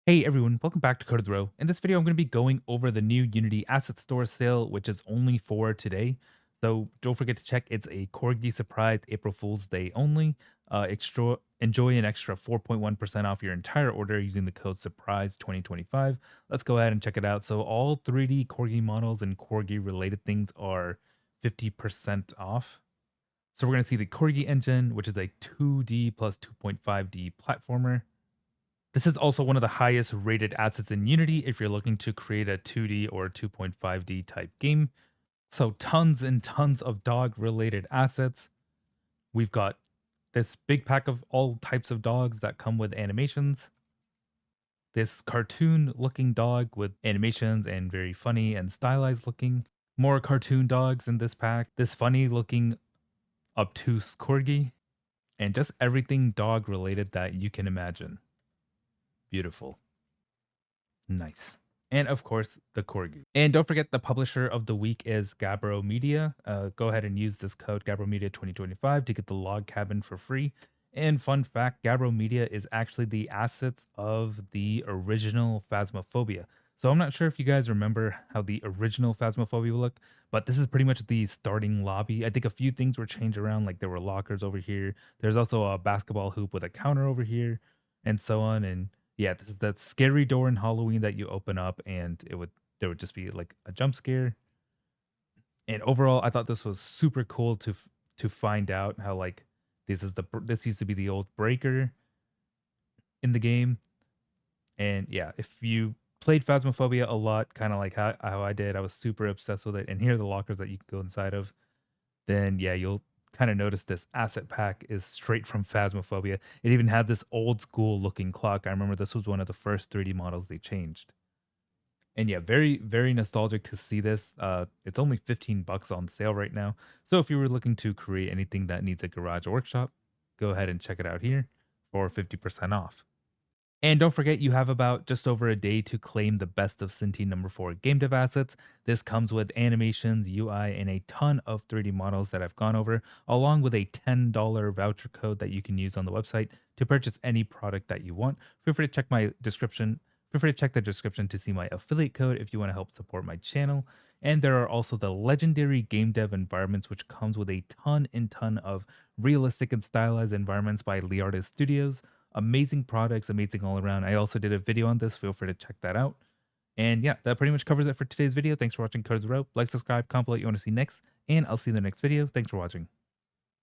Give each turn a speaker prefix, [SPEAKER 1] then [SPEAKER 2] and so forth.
[SPEAKER 1] Hey everyone, welcome back to Code of the Row. In this video, I'm going to be going over the new Unity Asset Store sale, which is only for today. So don't forget to check. It's a Corgi surprise April Fool's Day only. Enjoy an extra 4.1% off your entire order using the code Surprise 2025. Let's go ahead and check it out. So all 3D Corgi models and Corgi related things are 50% off. So we're going to see the Corgi engine, which is a 2D plus 2.5D platformer. This is also one of the highest rated assets in Unity if you're looking to create a 2D or 2.5D type game. So, tons and tons of dog related assets. We've got this big pack of all types of dogs that come with animations. This cartoon looking dog with animations and very funny and stylized looking. More cartoon dogs in this pack. This funny looking obtuse corgi. And just everything dog related that you can imagine. Beautiful. Nice. And of course, the Corgi. And don't forget, the publisher of the week is Gabbro Media. Go ahead and use this code Gabbro Media 2025 to get the log cabin for free. And fun fact, Gabbro Media is actually the assets of the original Phasmophobia. So I'm not sure if you guys remember how the original Phasmophobia looked, but this is pretty much the starting lobby. I think a few things were changed around, like there were lockers over here. There's also a basketball hoop with a counter over here, and so on. And yeah, this is that scary door in Halloween that you open up and there would just be like a jump scare. And overall, I thought this was super cool to find out how like this used to be the old breaker in the game. And yeah, if you played Phasmophobia a lot, kind of like how I did, I was super obsessed with it. And here are the lockers that you can go inside of. Then yeah, you'll kind of notice this asset pack is straight from Phasmophobia. It even had this old school looking clock. I remember this was one of the first 3D models they changed. And yeah, very, very nostalgic to see this. It's only 15 bucks on sale right now. So if you were looking to create anything that needs a garage or workshop, go ahead and check it out here for 50% off. And don't forget, you have about just over a day to claim the best of Cinti number 4 game dev assets. This comes with animations, UI, and a ton of 3D models that I've gone over, along with a $10 voucher code that you can use on the website to purchase any product that you want. Feel free to check my description. Feel free to check the description to see my affiliate code if you want to help support my channel. And there are also the legendary game dev environments, which comes with a ton of realistic and stylized environments by Liartis Studios. Amazing products, amazing all around. I also did a video on this. Feel free to check that out. And yeah, that pretty much covers it for today's video. Thanks for watching Code of the Rope. Like, subscribe, comment below what you want to see next, and I'll see you in the next video. Thanks for watching.